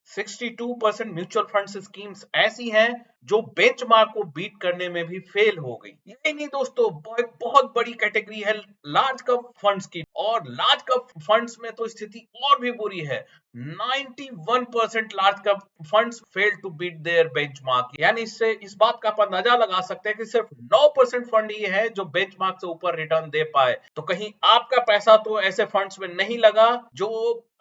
62% mutual fund schemes ऐसी हैं जो बेंचमार्क को बीट करने में भी फेल हो गई। यही नहीं दोस्तों, एक बहुत बड़ी कैटेगरी है लार्ज कैप फंड्स की, और लार्ज कैप फंड्स में तो स्थिति और भी बुरी है। 91% large cap funds fail to beat their benchmark. यानी इससे इस बात का आप अंदाजा लगा सकते हैं कि सिर्फ 9% फंड ही है जो बेंचमार्क से ऊपर रिटर्न दे पाए। तो कहीं आपका पैसा तो ऐसे फंड्स में नहीं लगा जो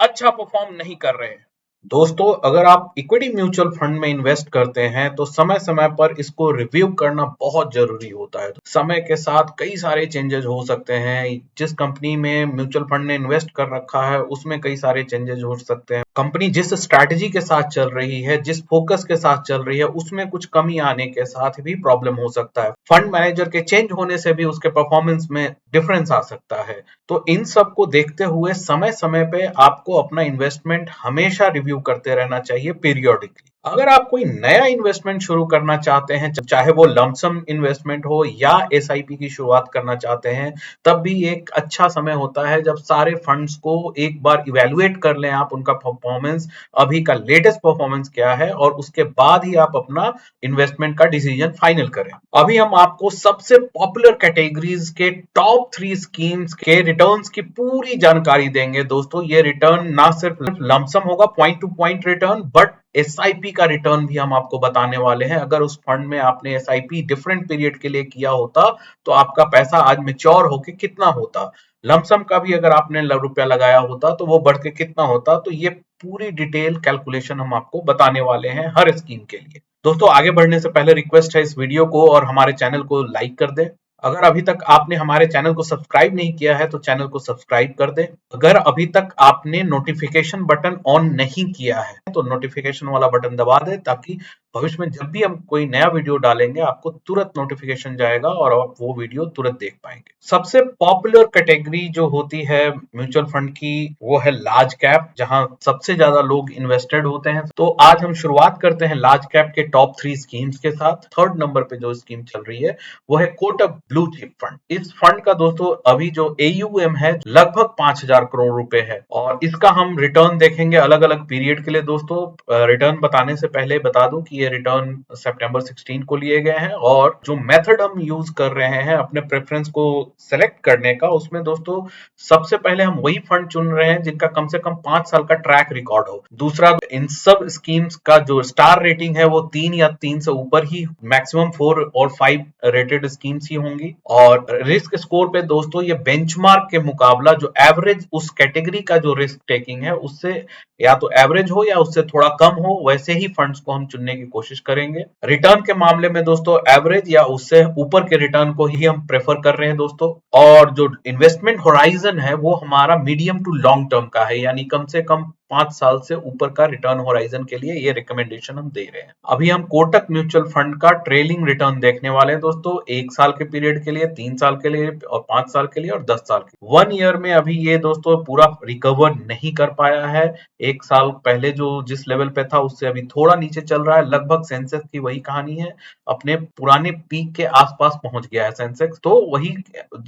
अच्छा परफॉर्म नहीं कर रहे हैं। दोस्तों, अगर आप इक्विटी म्यूचुअल फंड में इन्वेस्ट करते हैं तो समय समय पर इसको रिव्यू करना बहुत जरूरी होता है। समय के साथ कई सारे चेंजेस हो सकते हैं। जिस कंपनी में म्यूचुअल फंड ने इन्वेस्ट कर रखा है उसमें कई सारे चेंजेस हो सकते हैं। कंपनी जिस स्ट्रैटेजी के साथ चल रही है, जिस फोकस के साथ चल रही है, उसमें कुछ कमी आने के साथ भी प्रॉब्लम हो सकता है। फंड मैनेजर के चेंज होने से भी उसके परफॉर्मेंस में डिफरेंस आ सकता है। तो इन सब को देखते हुए समय समय पे आपको अपना इन्वेस्टमेंट हमेशा रिव्यू करते रहना चाहिए पीरियोडिकली। अगर आप कोई नया इन्वेस्टमेंट शुरू करना चाहते हैं, चाहे वो लमसम इन्वेस्टमेंट हो या एसआईपी की शुरुआत करना चाहते हैं, तब भी एक अच्छा समय होता है जब सारे फंड्स को एक बार इवेलुएट कर लें आप, उनका परफॉर्मेंस, अभी का लेटेस्ट परफॉर्मेंस क्या है, और उसके बाद ही आप अपना इन्वेस्टमेंट का डिसीजन फाइनल करें। अभी हम आपको सबसे पॉपुलर कैटेगरीज के टॉप 3 स्कीम्स के रिटर्न्स की पूरी जानकारी देंगे। दोस्तों, ये रिटर्न ना सिर्फ लमसम होगा, point two point return, but SIP का रिटर्न भी हम आपको बताने वाले हैं। अगर उस फंड में आपने एसआईपी डिफरेंट पीरियड के लिए किया होता तो आपका पैसा आज मैच्योर होके कितना होता, लमसम का भी अगर आपने रुपया लगाया होता तो वो बढ़ के कितना होता। तो ये पूरी डिटेल कैलकुलेशन हम आपको बताने वाले हैं हर स्कीम के लिए। दोस्तों, आगे बढ़ने से पहले रिक्वेस्ट है इस वीडियो को और हमारे चैनल को लाइक कर दें। अगर अभी तक आपने हमारे चैनल को सब्सक्राइब नहीं किया है तो चैनल को सब्सक्राइब कर दें। अगर अभी तक आपने नोटिफिकेशन बटन ऑन नहीं किया है तो नोटिफिकेशन वाला बटन दबा दें, ताकि भविष्य में जब भी हम कोई नया वीडियो डालेंगे आपको तुरंत नोटिफिकेशन जाएगा और आप वो वीडियो तुरंत देख पाएंगे। सबसे पॉपुलर कैटेगरी जो होती है म्यूचुअल फंड की वो है लार्ज कैप, जहां सबसे ज्यादा लोग इन्वेस्टेड होते हैं। तो आज हम शुरुआत करते हैं लार्ज कैप के टॉप 3 स्कीम्स के साथ। थर्ड नंबर पे जो स्कीम चल रही है वो है कोटक ब्लू चिप फंड। इस फंड का दोस्तों अभी जो AUM है लगभग 5,000 करोड़ रुपए है, और इसका हम रिटर्न देखेंगे अलग अलग पीरियड के लिए। दोस्तों, रिटर्न बताने से पहले बता दूं कि ये रिटर्न सितंबर 16 को लिए गए हैं, और जो मेथड हम यूज कर रहे हैं अपने प्रेफरेंस को सेलेक्ट करने का, उसमें दोस्तों सबसे पहले हम वही फंड चुन रहे हैं जिनका कम से कम 5 साल का ट्रैक रिकॉर्ड हो। दूसरा, इन सब स्कीम्स का जो स्टार रेटिंग है वो 3 या 3 से ऊपर ही, मैक्सिमम 4 और 5 रेटेड स्कीम्स ही होंगी। और रिस्क स्कोर पे दोस्तों ये बेंचमार्क के मुकाबला जो एवरेज उस कैटेगरी का जो रिस्क टेकिंग है उससे या तो एवरेज हो या उससे थोड़ा कम हो, वैसे ही फंड्स को हम चुनने की कोशिश करेंगे। रिटर्न के मामले में दोस्तों एवरेज या उससे ऊपर के रिटर्न को ही हम प्रेफर कर रहे हैं दोस्तों। और जो इन्वेस्टमेंट होराइजन है वो हमारा मीडियम टू लॉन्ग टर्म का है, यानी कम से कम 5 साल से ऊपर का रिटर्न होराइजन के लिए ये रिकमेंडेशन हम दे रहे हैं। अभी हम कोटक म्यूचुअल फंड का ट्रेलिंग रिटर्न देखने वाले हैं दोस्तों, 1 साल के पीरियड के लिए, 3 साल के लिए, और 5 साल के लिए, और 10 साल के लिए। 1 ईयर में अभी ये दोस्तों पूरा रिकवर नहीं कर पाया है। 1 साल पहले जो जिस लेवल पे था उससे अभी थोड़ा नीचे चल रहा है। लगभग सेंसेक्स की वही कहानी है, अपने पुराने पीक के आसपास पहुंच गया है सेंसेक्स। तो वही,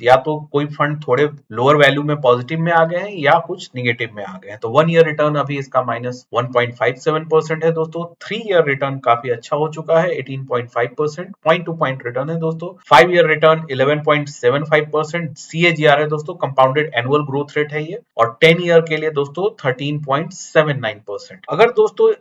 या तो कोई फंड थोड़े लोअर वैल्यू में पॉजिटिव में आ गए हैं या कुछ निगेटिव में आ गए हैं। तो 1 ईयर रिटर्न अभी इसका -1.57% है दोस्तों। 3 ईयर रिटर्न काफी अच्छा हो चुका है, 18.5%। पॉइंट टू पॉइंट रिटर्न है दोस्तों। 5 ईयर रिटर्न 11.75%। CAGR है दोस्तों, कंपाउंडेड एनुअल ग्रोथ रेट है ये। और 10 ईयर के लिए दोस्तों 13.79%।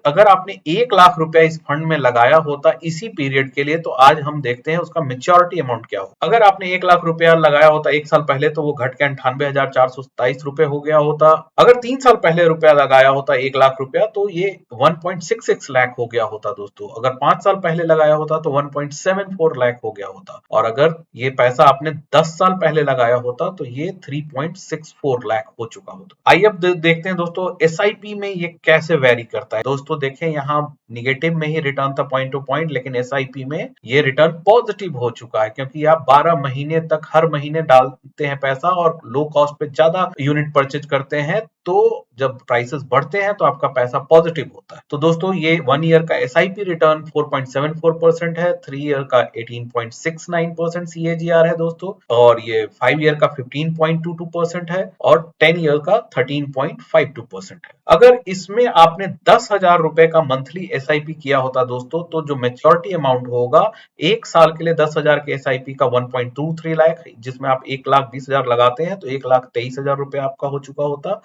अगर आपने 1 लाख रुपया इस फंड में लगाया होता इसी पीरियड के लिए, तो आज हम देखते हैं उसका मेच्योरिटी अमाउंट क्या हो। अगर आपने 1 लाख रुपया लगाया होता 1 साल पहले तो वो घट के 98,427 रुपए हो गया होता। अगर 3 साल पहले रुपया लगाया होता 1 लाख रुपया तो ये 1.66 लाख हो गया होता दोस्तों। अगर 5 साल पहले लगाया होता तो 1.74 लाख हो गया होता। और अगर ये पैसा आपने 10 साल पहले लगाया होता तो ये 3.64 लाख हो चुका होता। आइए अब देखते हैं दोस्तों एसआईपी में ये कैसे वेरी करता है। दोस्तों देखें, यहाँ निगेटिव में ही रिटर्न था पॉइंट टू पॉइंट, लेकिन एसआईपी में ये रिटर्न पॉजिटिव हो चुका है, क्योंकि आप 12 महीने तक हर महीने डालते हैं पैसा और लो कॉस्ट पे ज्यादा यूनिट परचेज करते हैं, तो जब प्राइसेस बढ़ते हैं तो आपका पैसा पॉजिटिव होता है। तो दोस्तों ये 1 ईयर का एसआईपी रिटर्न 4.74% है, 3 ईयर का 18.69% सीएजीआर है दोस्तों, और ये 5 ईयर का 15.22% है, और 10 ईयर का 13.52% है। अगर इसमें आपने 10,000 रुपए का मंथली एसआईपी किया होता दोस्तों, तो जो मेच्योरिटी अमाउंट होगा एक साल के लिए 10,000 के एसआईपी का 1.23 लाख, जिसमें आप 1,20,000 लगाते हैं तो 1,23,000 रुपए आपका हो चुका होता।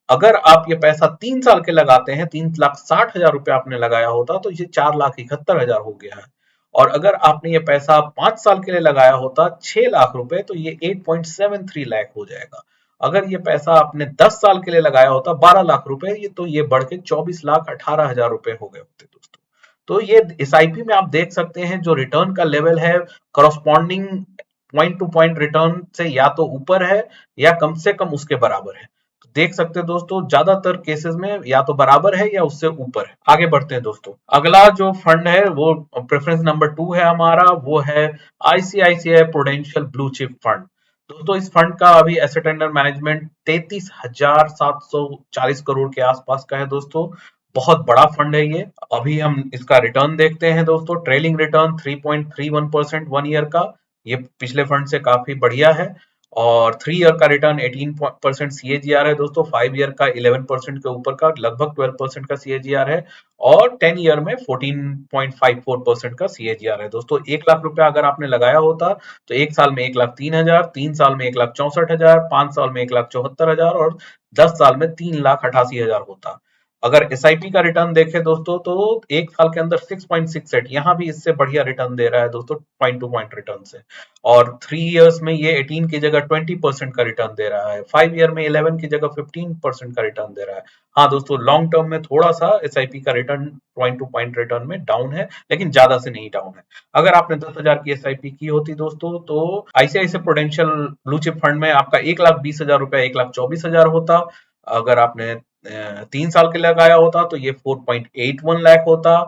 अगर आप ये पैसा 3 साल के लगाते हैं, 3,60,000 रुपए आपने लगाया होता तो ये 4,71,000 हो गया है। और अगर आपने ये पैसा 5 साल के लिए लगाया होता 6 लाख रुपए, तो ये 8.73 लाख हो जाएगा। अगर ये पैसा आपने 10 साल के लिए लगाया होता 12 लाख रुपए, ये तो ये बढ़ के 24,18,000 रुपए हो गए होते दोस्तों। तो ये एसआईपी में आप देख सकते हैं जो रिटर्न का लेवल है, corresponding point two point return से या तो ऊपर है या कम से कम उसके बराबर है। तो देख सकते हैं दोस्तों ज्यादातर केसेस में या तो बराबर है या उससे ऊपर है। आगे बढ़ते हैं दोस्तों, अगला जो फंड है वो प्रेफरेंस नंबर 2 है हमारा, वो है ICICI prudential blue chip fund. दोस्तों इस फंड का अभी एसेट अंडर मैनेजमेंट 33,740 करोड़ के आसपास का है दोस्तों। बहुत बड़ा फंड है ये। अभी हम इसका रिटर्न देखते हैं दोस्तों, ट्रेलिंग रिटर्न 3.31% 1 ईयर का, ये पिछले फंड से काफी बढ़िया है। और 3 ईयर का रिटर्न 18% सीएजीआर है दोस्तों, 5 ईयर का 11% के ऊपर का लगभग 12% का सीएजीआर है, और 10 ईयर में 14.54% का सीएजीआर है दोस्तों। 1 लाख रुपया अगर आपने लगाया होता तो एक साल में 1,03,000, 3 साल में 1,64,000, 5 साल में 1,74,000, और 10 साल में 3,88,000 होता। अगर एसआईपी का रिटर्न देखें दोस्तों तो एक साल के अंदर 6.68, यहाँ भी इससे बढ़िया रिटर्न दे रहा है दोस्तों पॉइंट टू पॉइंट रिटर्न से। और 3 इयर्स में ये 18 की जगह 20% का रिटर्न दे रहा है, 5 ईयर में 11 की जगह 15% का रिटर्न दे रहा है। हाँ दोस्तों, लॉन्ग टर्म में थोड़ा सा एसआईपी का return point two point return में डाउन है, लेकिन ज्यादा से नहीं डाउन है। अगर आपने 10,000 की एसआईपी की होती दोस्तों तो ICICI prudential blue chip fund में आपका 1,20,000 रुपया 1,24,000 होता। अगर आपने 3 साल के लिए लगाया होता तो ये 4.81 लाख होता,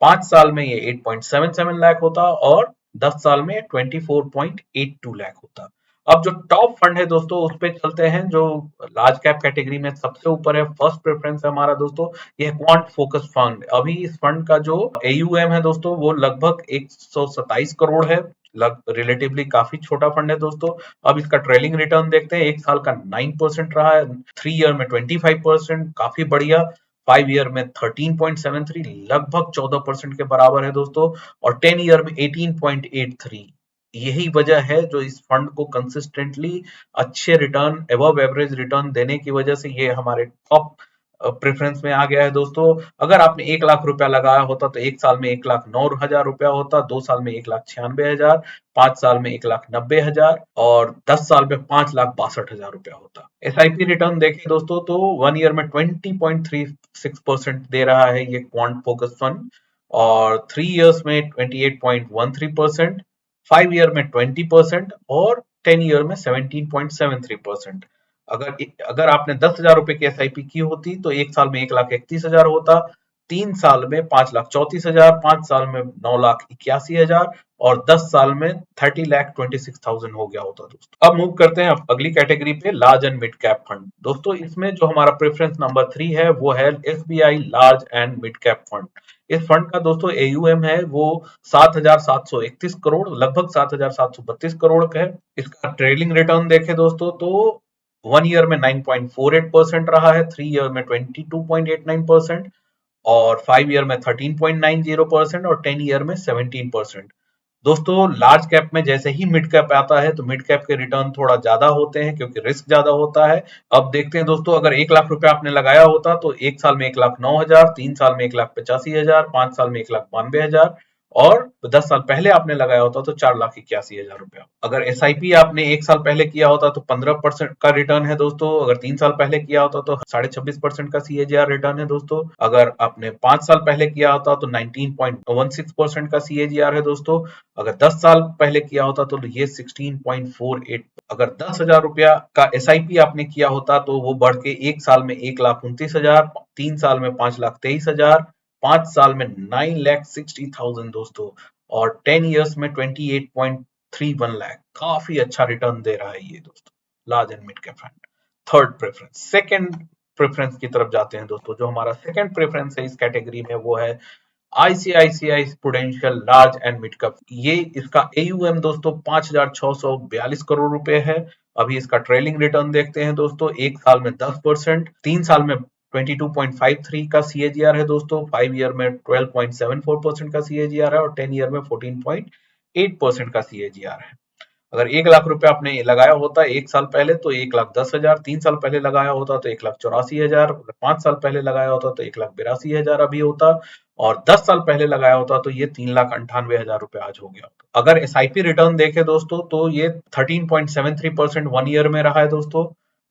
5 साल में ये 8.77 लाख होता, और 10 साल में 24.82 लाख होता। अब जो टॉप फंड है दोस्तों उस पे चलते हैं, जो लार्ज कैप कैटेगरी में सबसे ऊपर है, फर्स्ट प्रेफरेंस है हमारा दोस्तों, ये क्वांट फोकस फंड। अभी इस फंड का जो एयूएम है दोस्तों वो लगभग 127 करोड़ है, रिलेटिवली काफी छोटा फंड है दोस्तों। अब इसका ट्रेलिंग रिटर्न देखते हैं, एक साल का 9% रहा है, 3 ईयर में 25%, काफी बढ़िया, 5 ईयर में 13.73, लगभग 14% के बराबर है दोस्तों, और 10 ईयर में 18.83। यही वजह है जो इस फंड को कंसिस्टेंटली अच्छे रिटर्न, एबव एवरेज रिटर्न देने की वजह से ये हमारे टॉप प्रेफरेंस में आ गया है दोस्तों। अगर आपने 1 लाख रुपया लगाया होता तो एक साल में 1,09,000 रुपया होता, 2 साल में 1,96,000, 5 साल में 1,90,000, और 10 साल में 5,62,000 रुपया होता। एसआईपी रिटर्न देखें दोस्तों तो 1 ईयर में 20.36% दे रहा है ये क्वांट फोकस फंड, और 3 इयर्स में 28.13%, 5 ईयर में 20%, और 10 ईयर में 17.73%। अगर अगर आपने 10,000 रुपए की एसआईपी की होती तो एक साल में 1,31,000 होता, 3 साल में 5,34,000, 5 साल में 9,81,000, और 10 साल में 30,26,000 हो गया होता दोस्तों। अब मूव करते हैं अगली कैटेगरी पे, large and mid cap fund. दोस्तों इसमें जो हमारा प्रेफरेंस नंबर 3 है वो है SBI large and mid cap fund. इस फंड का दोस्तों एयूएम है वो 7,731 करोड़, लगभग 7,732 करोड़ का है। इसका ट्रेलिंग रिटर्न देखें दोस्तों तो 1 ईयर में 9.48% रहा है, 3 ईयर में 22.89%, और 5 ईयर में 13.90%, और 10 ईयर में 17%। दोस्तों लार्ज कैप में जैसे ही मिड कैप आता है तो मिड कैप के रिटर्न थोड़ा ज्यादा होते हैं क्योंकि रिस्क ज्यादा होता है। अब देखते हैं दोस्तों, अगर 1 लाख रुपया आपने लगाया होता तो एक साल में 1,09,000, 3 साल में 1,85,000, 5 साल में 1,92,000, और 10 साल पहले आपने लगाया होता तो 4,81,000 रुपया। अगर एसआईपी आपने एक साल पहले किया होता तो 15% का रिटर्न है दोस्तों, अगर 3 साल पहले किया होता तो 26.5% का सीएजीआर रिटर्न है दोस्तों, अगर आपने 5 साल पहले किया होता तो 19.16% का सीएजीआर है दोस्तों, अगर 10 साल पहले किया होता तो ये 16.48। अगर 10,000 रुपया का एसआईपी आपने किया होता तो वो बढ़ के एक साल में 1,29,000, 3 साल में 5,23,000, 5 साल में 9,60,000 दोस्तों, और 10 इयर्स में 28.31 लाख। काफी अच्छा रिटर्न दे रहा है ये दोस्तों, large and mid cap fund. Third preference, second preference की तरफ जाते हैं दोस्तों। जो हमारा सेकंड प्रेफरेंस है इस कैटेगरी में वो है ICICI prudential large and mid cap. ये इसका एयूएम दोस्तों 5,642 करोड़ रुपए है। अभी इसका ट्रेलिंग रिटर्न देखते हैं दोस्तों, एक साल में 10%, 3 साल में 22.53 का सीएजीआर है दोस्तों, 5 ईयर में 12.74% का सीएजीआर है और 10 ईयर में 14.8% का सीएजीआर है। अगर 1 लाख रुपए आपने लगाया होता एक साल पहले तो 1,10,000, 3 साल पहले लगाया होता तो 1,84,000, 5 साल पहले लगाया होता तो 1,82,000 अभी होता, और 10 साल पहले लगाया होता तो ये 3,98,000 रुपए आज हो गया होता। अगर एसआईपी रिटर्न देखे दोस्तों तो ये 13.73% 1 ईयर में रहा है दोस्तों,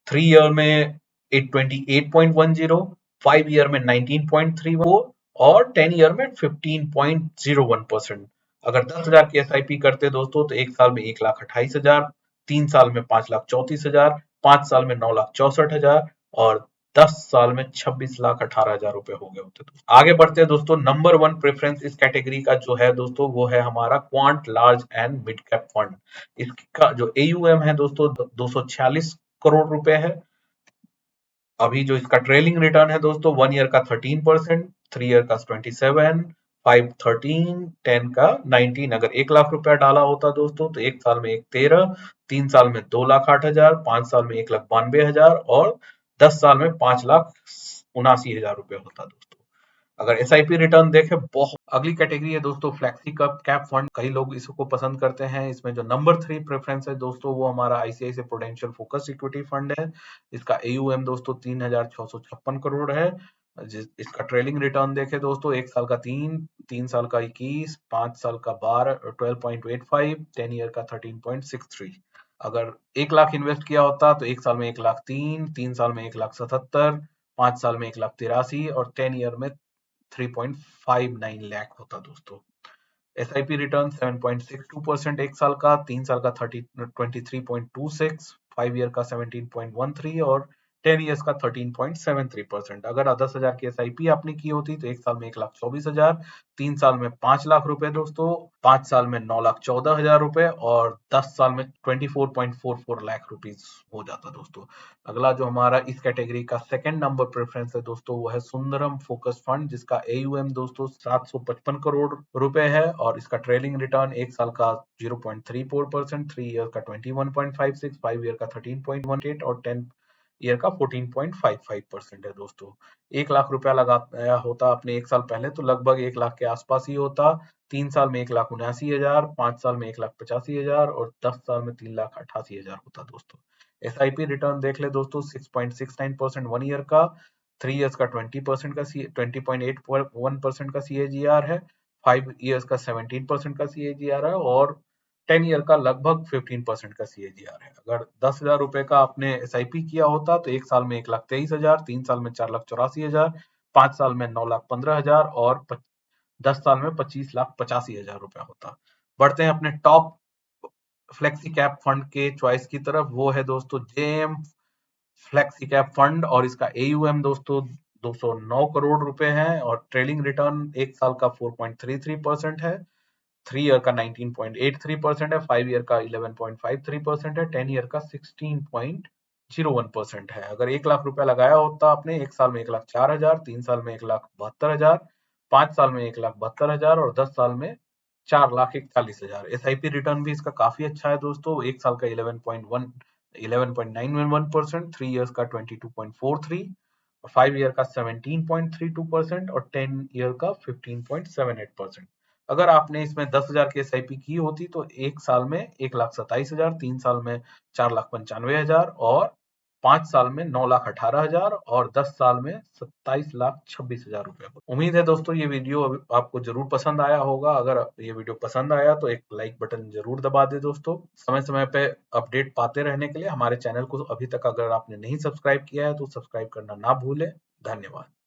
3 ईयर में 828.10, 5 ईयर में 19.34 और 10 ईयर में 15.01%। अगर 10,000 की एसआईपी करते दोस्तों तो एक साल में 1,28,000, 3 साल में 5,34,000, 5 साल में 9,64,000 और 10 साल में 26,18,000 रुपए हो गए होते दोस्तों। आगे बढ़ते हैं दोस्तों, नंबर 1 प्रेफरेंस इस कैटेगरी का जो है दोस्तों वो है हमारा quant large and mid cap fund. इसका जो एयूएम है दोस्तों 246 करोड़ रुपए है। अभी जो इसका ट्रेलिंग रिटर्न है दोस्तों 1 ईयर का 13%, 3 ईयर का 27, 5 13, 10 का 19। अगर 1 लाख रुपया डाला होता दोस्तों तो एक साल में 1,13, 3 साल में 2,08,000, 5 साल में 1,92,000 और 10 साल में 5,79,000 रुपये होता दोस्तों। अगर एसआईपी रिटर्न देखें बहुत। अगली कैटेगरी है दोस्तों फ्लेक्सी कैप फंड। कई लोग इसको पसंद करते हैं। इसमें जो नंबर 3 प्रेफरेंस है दोस्तों वो हमारा ICICI prudential focus equity fund है। इसका एयूएम दोस्तों 3,656 करोड़ है। इसका ट्रेलिंग रिटर्न देखे दोस्तों, एक साल का 3 साल का 21, 5 साल का 12, 12.85, 10 ईयर का 13.63। अगर 1 लाख इन्वेस्ट किया होता तो एक साल में 1,03,000, 3 साल में 1,77,000, 5 साल में 1,83,000 और 10 ईयर में 3.59 लाख होता दोस्तों। एसआईपी रिटर्न 7.62% एक साल का, 3 साल का 23.26, 5 ईयर का 17.13 और 10 ईयर्स का 13.73%। अगर 10,000 की एसआईपी आपने की होती तो एक साल में 1,24,000, 3 साल में 5 लाख रुपए दोस्तों, 5 साल में 9,14,000 रुपए और 10 साल में 24.44 लाख रुपीज हो जाता दोस्तों। अगला जो हमारा इस कैटेगरी का सेकंड नंबर प्रेफरेंस है दोस्तों वो है सुंदरम फोकस फंड, जिसका एयूएम दोस्तों 755 करोड़ रुपए है और इसका ट्रेलिंग रिटर्न एक साल का 0.34%, 3 ईयर का 21.56, 5 ईयर का 13.18 और 10 ईयर का 14.55% है दोस्तों। 1 लाख रुपया लगाया होता आपने एक साल पहले तो लगभग 1 लाख के आसपास ही होता, 3 साल में 1,79,000, 5 साल में 1,85,000 और 10 साल में 3,88,000 होता दोस्तों। एसआईपी रिटर्न देख ले दोस्तों, 6.69% 1 ईयर का, 3 ईयर्स का 20% का 20.81% का सीएजीआर है, 5 ईयर्स का 17% का सीएजीआर है और 10 ईयर का लगभग 15% का सीएजीआर है। अगर 10,000 रुपए का आपने एसआईपी किया होता तो एक साल में 1,23,000, 3 साल में 4,84,000, 5 साल में 9,15,000 और 10 साल में 25,85,000 रुपया होता। बढ़ते हैं अपने टॉप फ्लेक्सी कैप फंड के चॉइस की तरफ, वो है दोस्तों जेएम फ्लेक्सी कैप फंड और इसका एयूएम दोस्तों 209 करोड़ रुपए है और ट्रेलिंग रिटर्न एक साल का 4.33% है, 3 ईयर का 19.83% है, 5 ईयर का 11.53% है, 10 ईयर का 16.01% है। अगर 1 लाख रुपया लगाया होता आपने एक साल में 1,04,000, 3 साल में 1,72,000, 5 साल में 1,72,000 और 10 साल में 4,41,000। एसआईपी रिटर्न भी इसका काफी अच्छा है दोस्तों, एक साल का 11.91%, 3 ईयर्स का 22.43 और 5 ईयर का 17.32% और 10 ईयर का 15.78%। अगर आपने इसमें 10,000 की एसआईपी की होती तो एक साल में 1,27,000, 3 साल में 4,95,000 और 5 साल में 9,18,000 और 10 साल में 27,26,000 रुपए। उम्मीद है दोस्तों ये वीडियो आपको जरूर पसंद आया होगा। अगर ये वीडियो पसंद आया तो एक लाइक बटन जरूर दबा दे दोस्तों। समय समय पे अपडेट पाते रहने के लिए हमारे चैनल को अभी तक अगर आपने नहीं सब्सक्राइब किया है तो सब्सक्राइब करना ना भूलें। धन्यवाद।